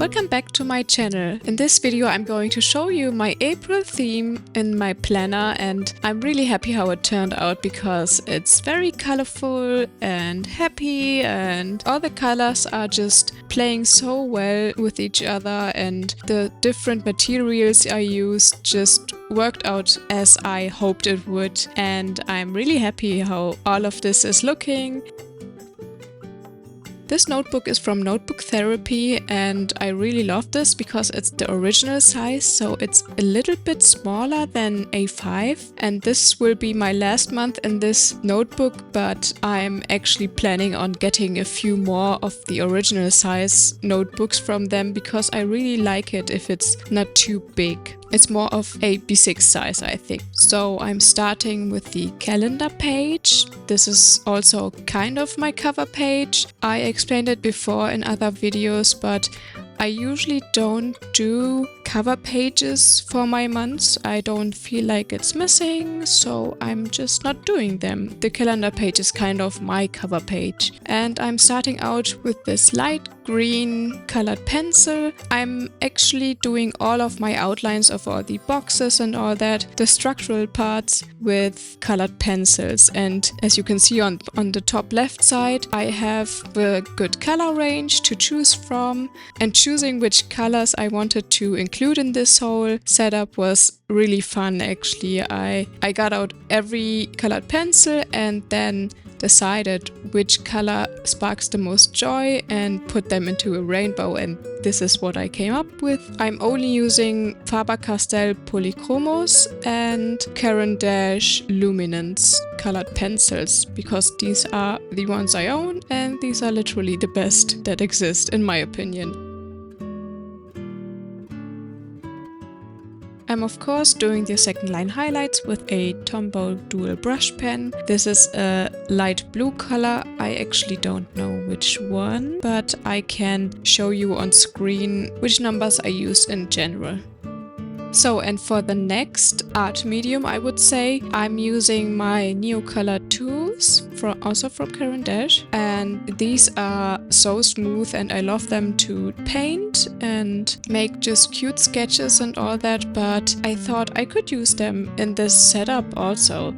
Welcome back to my channel. In this video I'm going to show you my April theme in my planner, and I'm really happy how it turned out because it's very colorful and happy and all the colors are just playing so well with each other, and the different materials I used just worked out as I hoped it would, and I'm really happy how all of this is looking. This notebook is from Notebook Therapy, and I really love this because it's the original size, so it's a little bit smaller than A5, and this will be my last month in this notebook, but I'm actually planning on getting a few more of the original size notebooks from them because I really like it if it's not too big. It's more of a B6 size, I think. So I'm starting with the calendar page. This is also kind of my cover page. I explained it before in other videos, but I usually don't do cover pages for my months. I don't feel like it's missing, so I'm just not doing them. The calendar page is kind of my cover page. And I'm starting out with this light green colored pencil. I'm actually doing all of my outlines of all the boxes and all that, the structural parts, with colored pencils. And as you can see on the top left side, I have a good color range to choose from, and choosing which colors I wanted to include in this whole setup was really fun actually. I got out every colored pencil and then decided which color sparks the most joy and put them into a rainbow, and this is what I came up with. I'm only using Faber-Castell Polychromos and Caran d'Ache Luminance colored pencils because these are the ones I own, and these are literally the best that exist in my opinion. I'm of course doing the second line highlights with a Tombow dual brush pen. This is a light blue color. I actually don't know which one, but I can show you on screen which numbers I used in general. So, and for the next art medium, I would say I'm using my Neocolor tools, also from Caran d'Ache, and these are so smooth and I love them to paint and make just cute sketches and all that, but I thought I could use them in this setup also.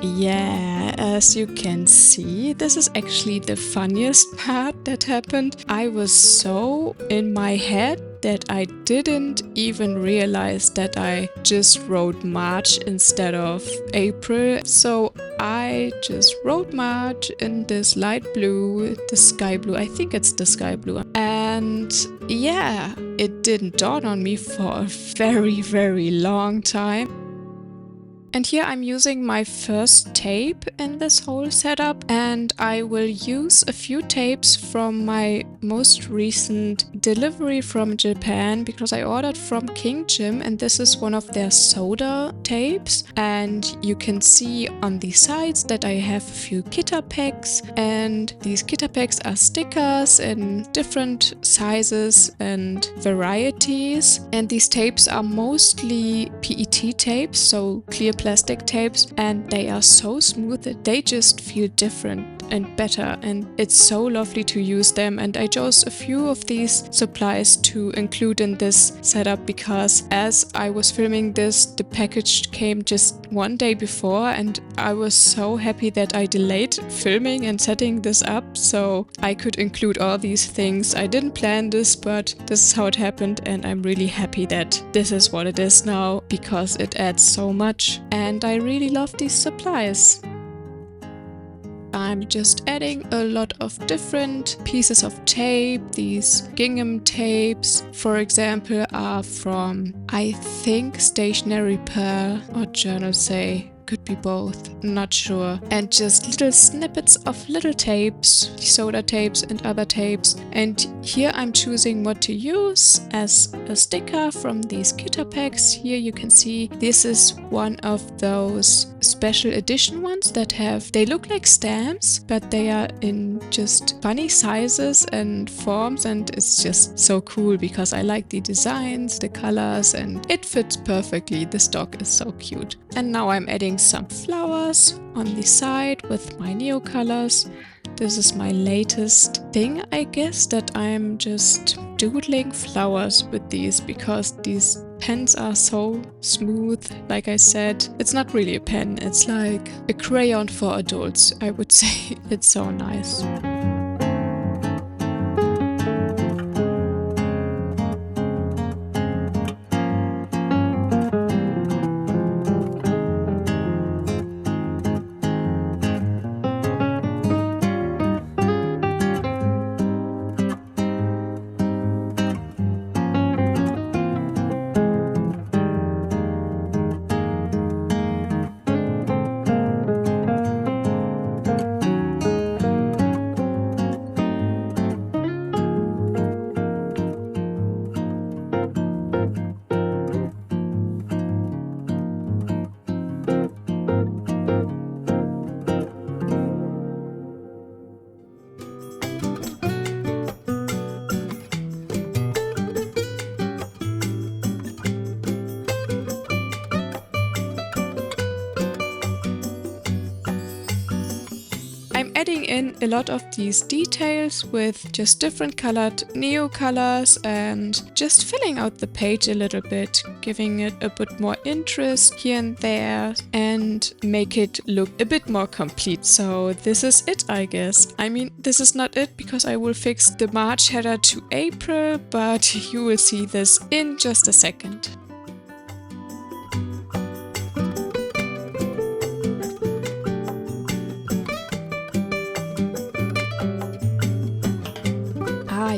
Yeah, as you can see, this is actually the funniest part that happened. I was so in my head that I didn't even realize that I just wrote March instead of April. So I just wrote March in this light blue, the sky blue, I think it's the sky blue. And yeah, it didn't dawn on me for a very, very long time. And here I'm using my first tape in this whole setup, and I will use a few tapes from my most recent delivery from Japan because I ordered from King Jim, and this is one of their soda tapes. And you can see on the sides that I have a few Kita packs, and these Kita packs are stickers in different sizes and varieties. And these tapes are mostly PET tapes, so clear plastic tapes, and they are so smooth that they just feel different and better, and it's so lovely to use them. And I chose a few of these supplies to include in this setup because as I was filming this, the package came just one day before, and I was so happy that I delayed filming and setting this up so I could include all these things. I didn't plan this, but this is how it happened, and I'm really happy that this is what it is now because it adds so much, and I really love these supplies. I'm just adding a lot of different pieces of tape. These gingham tapes, for example, are from, I think, Stationery Pearl or Journal Say. Could be both, not sure. And just little snippets of little tapes, soda tapes and other tapes. And here I'm choosing what to use as a sticker from these Kita packs. Here you can see this is one of those special edition ones that they look like stamps, but they are in just funny sizes and forms, and it's just so cool because I like the designs, the colors, and it fits perfectly. This dog is so cute. And now I'm adding some flowers on the side with my Neocolors. This is my latest thing, I guess, that I'm just doodling flowers with these because these pens are so smooth. Like I said, it's not really a pen, it's like a crayon for adults, I would say. It's so nice. I'm adding in a lot of these details with just different colored neo colors and just filling out the page a little bit, giving it a bit more interest here and there and make it look a bit more complete. So this is it, I guess. I mean, this is not it because I will fix the March header to April, but you will see this in just a second.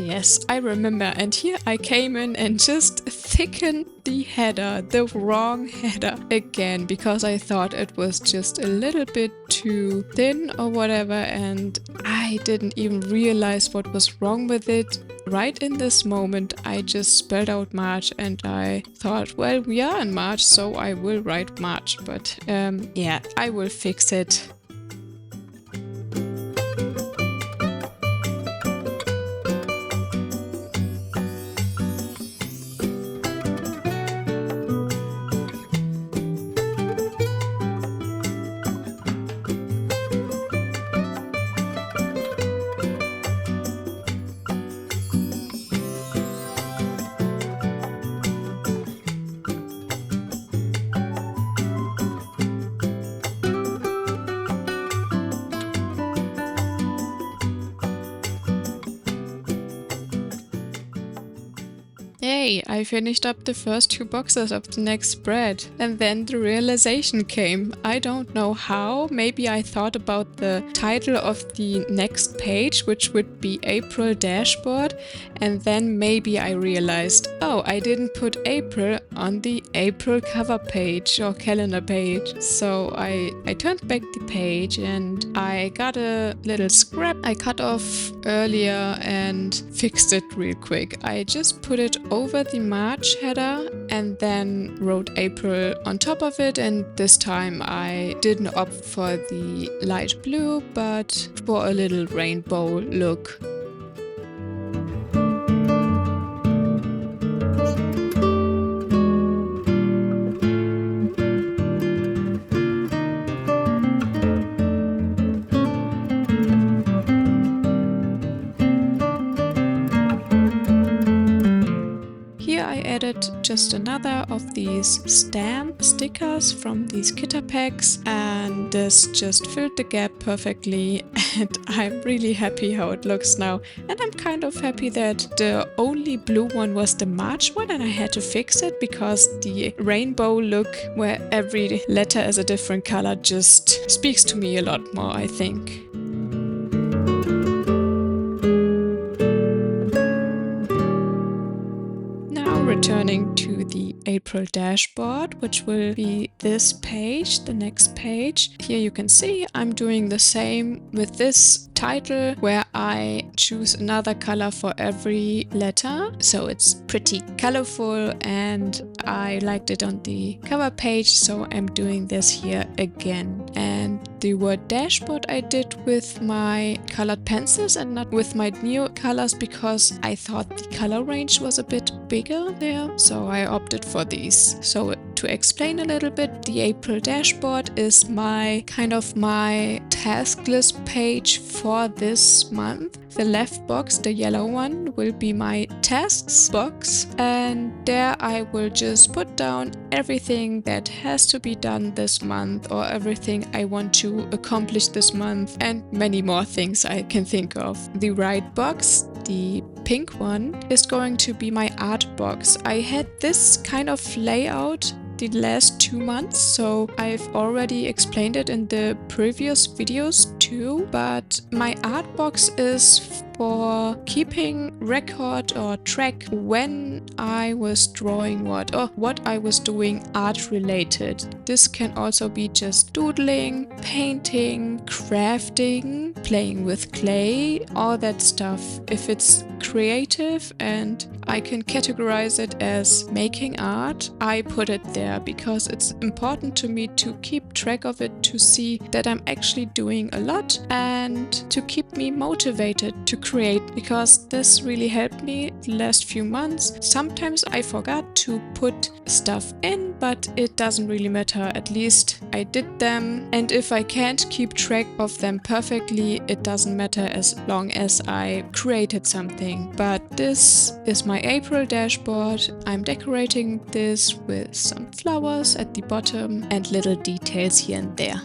Yes, I remember, and here I came in and just thickened the header, the wrong header again, because I thought it was just a little bit too thin or whatever, and I didn't even realize what was wrong with it. Right in this moment, I just spelled out March and I thought, well, we are in March, so I will write March, but yeah, I will fix it. Yay, I finished up the first 2 boxes of the next spread. And then the realization came. I don't know how. Maybe I thought about the title of the next page, which would be April Dashboard. And then maybe I realized, oh, I didn't put April on the April cover page or calendar page. So I turned back the page and I got a little scrap I cut off earlier and fixed it real quick. I just put it over the March header and then wrote April on top of it, and this time I didn't opt for the light blue but for a little rainbow look. Just another of these stamp stickers from these Kitter packs, and this just filled the gap perfectly, and I'm really happy how it looks now. And I'm kind of happy that the only blue one was the March one and I had to fix it, because the rainbow look where every letter is a different color just speaks to me a lot more, I think. Returning to the April dashboard, which will be this page, the next page. Here you can see I'm doing the same with this title, where I choose another color for every letter. So it's pretty colorful and I liked it on the cover page, so I'm doing this here again. And the word dashboard I did with my colored pencils and not with my Neo colors, because I thought the color range was a bit bigger there, so I opted for these. So to explain a little bit, the April dashboard is my task list page for this month. The left box, the yellow one, will be my tasks box, and there I will just put down everything that has to be done this month or everything I want to accomplish this month and many more things I can think of. The right box, the pink one, is going to be my art box. I had this kind of layout the last 2 months, so I've already explained it in the previous videos too, but my art box is for keeping record or track when I was drawing what or what I was doing art related. This can also be just doodling, painting, crafting, playing with clay, all that stuff. If it's creative and I can categorize it as making art, I put it there because it's important to me to keep track of it, to see that I'm actually doing a lot and to keep me motivated to create, because this really helped me the last few months. Sometimes I forgot to put stuff in, but it doesn't really matter. At least I did them, and if I can't keep track of them perfectly, it doesn't matter as long as I created something. But this is my April dashboard. I'm decorating this with some flowers at the bottom and little details here and there.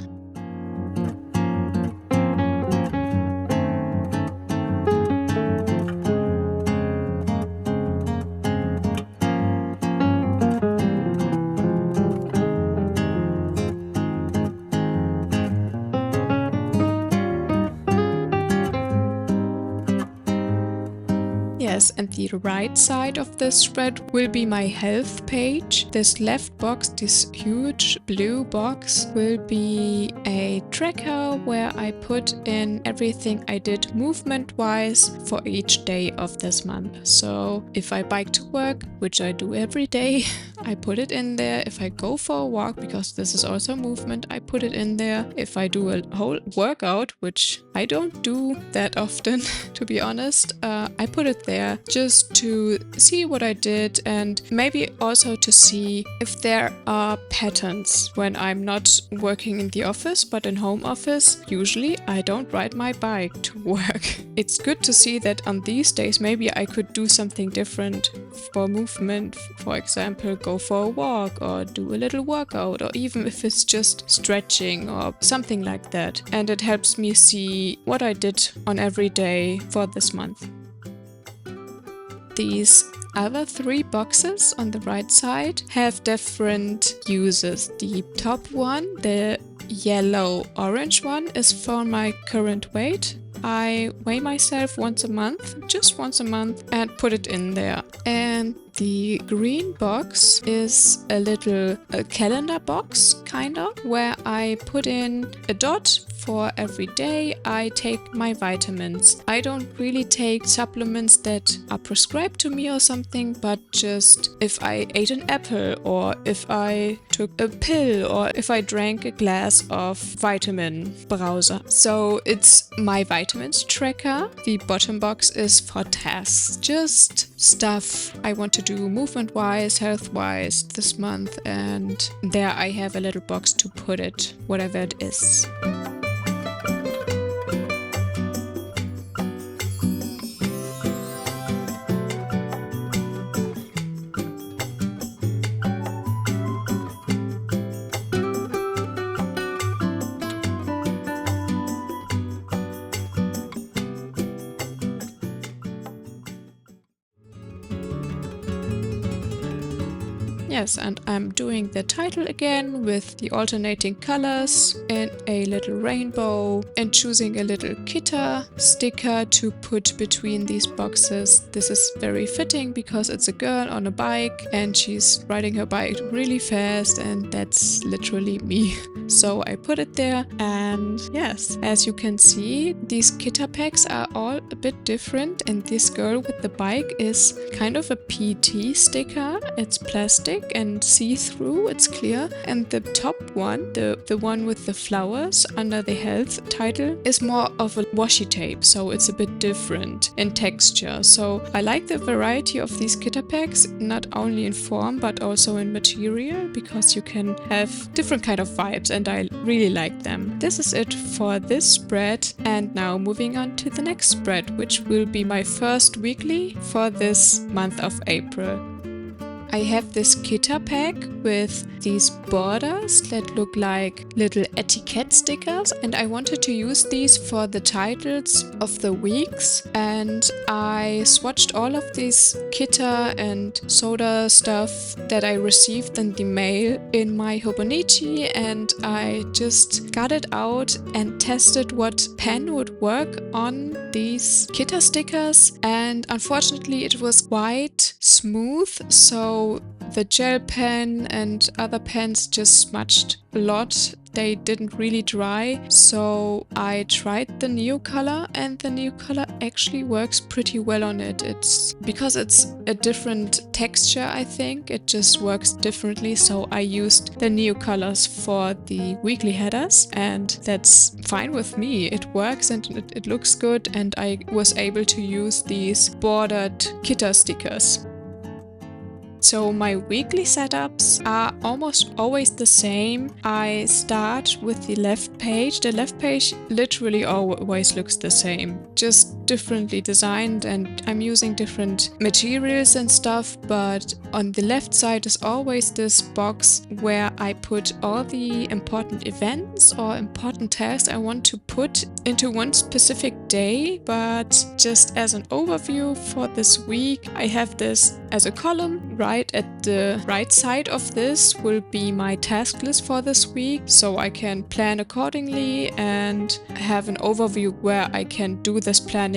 Yes, and the right side of this spread will be my health page. This left box, this huge blue box, will be a tracker where I put in everything I did movement-wise for each day of this month. So if I bike to work, which I do every day, I put it in there. If I go for a walk, because this is also movement, I put it in there. If I do a whole workout, which I don't do that often, to be honest, I put it there just to see what I did and maybe also to see if there are patterns when I'm not working in the office, but in home office. Usually I don't ride my bike to work. It's good to see that on these days maybe I could do something different for movement. For example, go for a walk or do a little workout, or even if it's just stretching or something like that. And it helps me see what I did on every day for this month. These other 3 boxes on the right side have different uses. The top one, the yellow-orange one, is for my current weight. I weigh myself once a month, just once a month, and put it in there. And the green box is a little calendar box, kind of, where I put in a dot for every day I take my vitamins. I don't really take supplements that are prescribed to me or something, but just if I ate an apple, or if I took a pill, or if I drank a glass of vitamin browser. So it's my vitamins tracker. The bottom box is for tasks, just stuff I want to do movement-wise, health-wise this month, and there I have a little box to put it, whatever it is. Yes, and I'm doing the title again with the alternating colors and a little rainbow, and choosing a little Kita sticker to put between these boxes. This is very fitting because it's a girl on a bike and she's riding her bike really fast, and that's literally me. So I put it there, and yes, as you can see, these Kita packs are all a bit different, and this girl with the bike is kind of a PT sticker. It's plastic pink and see-through, it's clear. And the top one, the one with the flowers under the health title, is more of a washi tape, so it's a bit different in texture. So I like the variety of these Kitta packs, not only in form but also in material, because you can have different kind of vibes and I really like them. This is it for this spread, and now moving on to the next spread, which will be my first weekly for this month of April. I have this Kitta pack with these borders that look like little etiquette stickers, and I wanted to use these for the titles of the weeks, and I swatched all of these Kitta and soda stuff that I received in the mail in my Hobonichi, and I just got it out and tested what pen would work on these Kitta stickers, and unfortunately it was quite smooth, so the gel pen and other pens just smudged a lot. They didn't really dry, so I tried the Neocolor, and the Neocolor actually works pretty well on it. It's because it's a different texture, I think, it just works differently, so I used the Neocolors for the weekly headers, and that's fine with me. It works and it looks good, and I was able to use these bordered Kitta stickers. So my weekly setups are almost always the same. I start with the left page. The left page literally always looks the same, just differently designed, and I'm using different materials and stuff, but on the left side is always this box where I put all the important events or important tasks I want to put into one specific day, but just as an overview for this week, I have this as a column. Right at the right side of this will be my task list for this week, so I can plan accordingly and have an overview where I can do this planning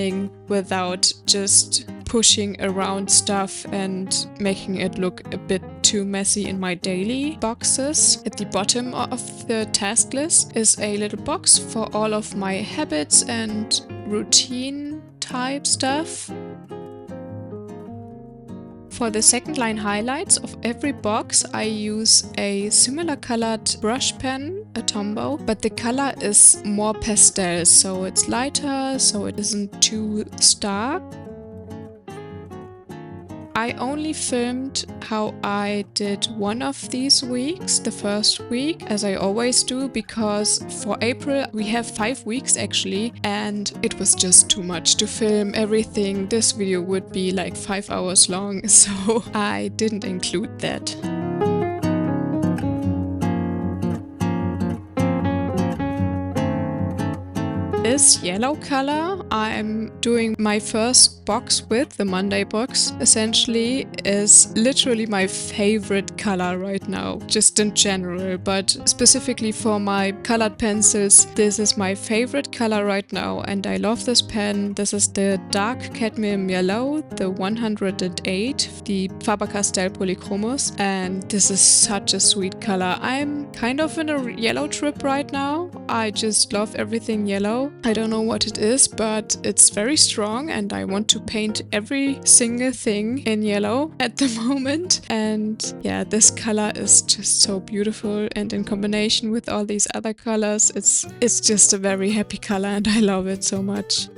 without just pushing around stuff and making it look a bit too messy in my daily boxes. At the bottom of the task list is a little box for all of my habits and routine type stuff. For the second line highlights of every box, I use a similar colored brush pen, a Tombow, but the color is more pastel, so it's lighter, so it isn't too stark. I only filmed how I did one of these weeks, the first week, as I always do, because for April we have 5 weeks actually, and it was just too much to film everything. This video would be like 5 hours long, so I didn't include that. This yellow color I'm doing my first box with, the Monday box, essentially is literally my favorite color right now, just in general, but specifically for my colored pencils, this is my favorite color right now, and I love this pen. This is the dark cadmium yellow, the 108, the Faber-Castell Polychromos, and this is such a sweet color. I'm kind of in a yellow trip right now. I just love everything yellow. I don't know what it is, but it's very strong, and I want to paint every single thing in yellow at the moment. And yeah, this color is just so beautiful, and in combination with all these other colors, it's just a very happy color, and I love it so much.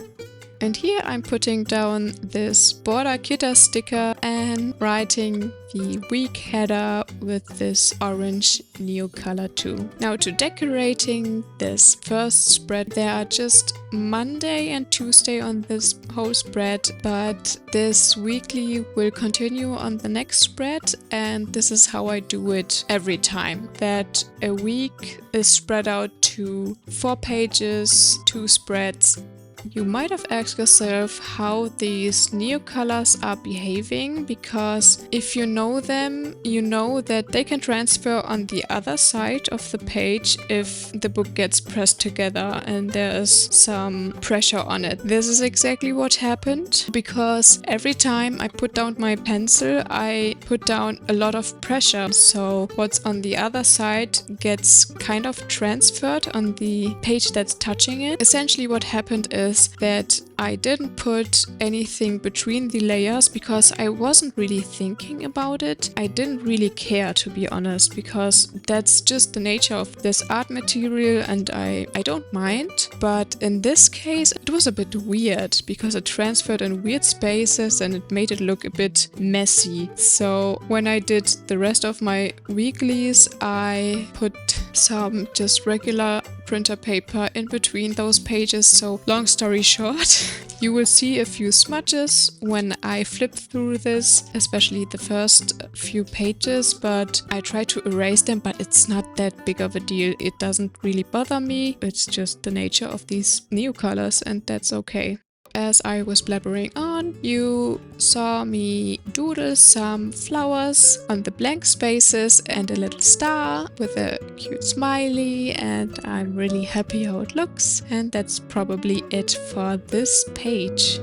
And here I'm putting down this border Kitta sticker and writing the week header with this orange Neocolor too. Now to decorating this first spread, there are just Monday and Tuesday on this whole spread, but this weekly will continue on the next spread, and this is how I do it every time. That a week is spread out to 4 pages, 2 spreads. You might have asked yourself how these Neocolors are behaving, because if you know them, you know that they can transfer on the other side of the page if the book gets pressed together and there is some pressure on it. This is exactly what happened, because every time I put down my pencil, I put down a lot of pressure. So what's on the other side gets kind of transferred on the page that's touching it. Essentially what happened is is that I didn't put anything between the layers because I wasn't really thinking about it. I didn't really care, to be honest, because that's just the nature of this art material and I don't mind. But in this case, it was a bit weird because it transferred in weird spaces and it made it look a bit messy. So when I did the rest of my weeklies, I put some just regular printer paper in between those pages. So long story short, you will see a few smudges when I flip through this, especially the first few pages, but I try to erase them, but it's not that big of a deal. It doesn't really bother me. It's just the nature of these new colors and that's okay. As I was blabbering on, you saw me doodle some flowers on the blank spaces and a little star with a cute smiley, and I'm really happy how it looks, and that's probably it for this page.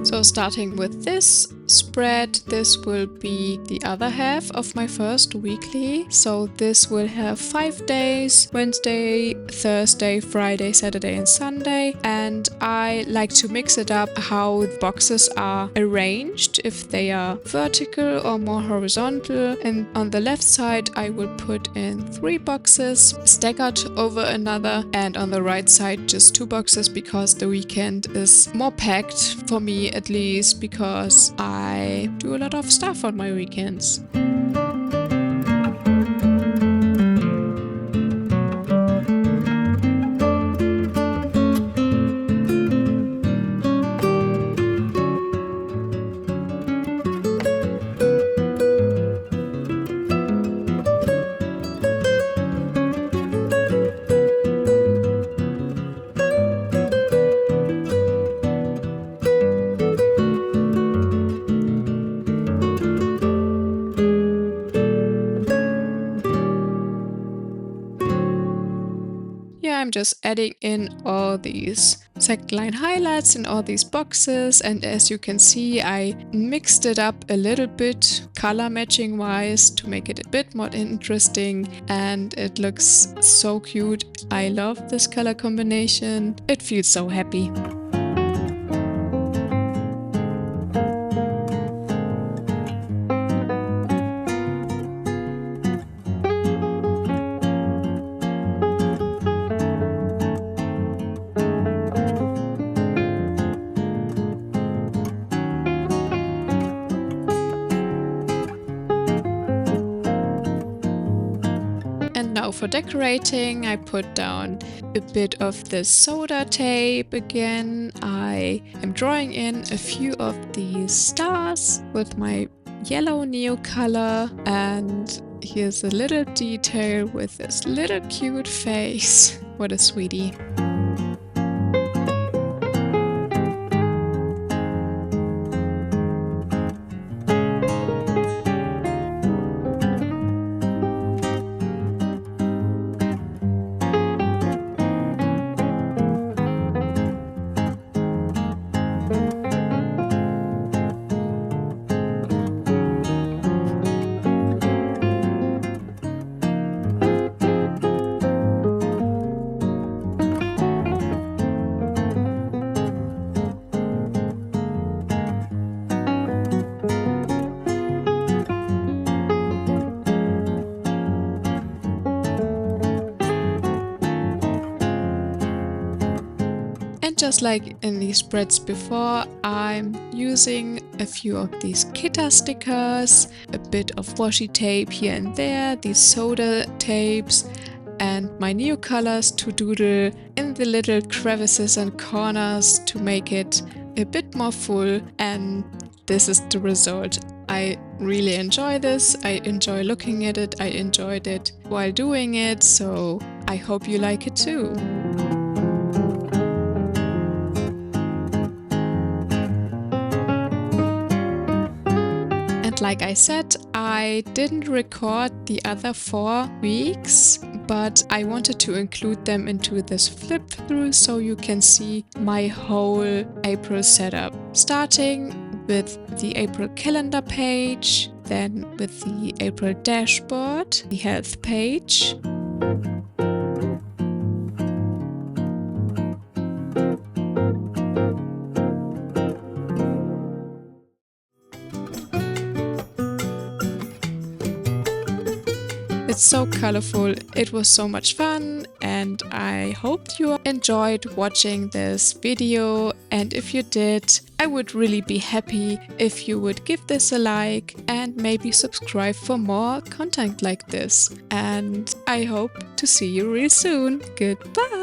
So starting with this spread, this will be the other half of my first weekly. So this will have 5 days: Wednesday, Thursday, Friday, Saturday and Sunday. And I like to mix it up how the boxes are arranged, if they are vertical or more horizontal. And on the left side I will put in 3 boxes staggered over another, and on the right side just 2 boxes because the weekend is more packed for me, at least because I do a lot of stuff on my weekends. I'm just adding in all these second line highlights in all these boxes, and as you can see I mixed it up a little bit color matching wise to make it a bit more interesting, and it looks so cute. I love this color combination. It feels so happy. Now for decorating, I put down a bit of this soda tape again. I am drawing in a few of these stars with my yellow Neocolor, and here's a little detail with this little cute face. What a sweetie. Just like in the spreads before, I'm using a few of these Kita stickers, a bit of washi tape here and there, these soda tapes, and my Neocolors to doodle in the little crevices and corners to make it a bit more full, and this is the result. I really enjoy this. I enjoy looking at it. I enjoyed it while doing it, so I hope you like it too. Like I said, I didn't record the other 4 weeks, but I wanted to include them into this flip through so you can see my whole April setup. Starting with the April calendar page, then with the April dashboard, the health page, It's so colorful, it was so much fun, and I hope you enjoyed watching this video, and if you did, I would really be happy if you would give this a like and maybe subscribe for more content like this. And I hope to see you real soon. Goodbye!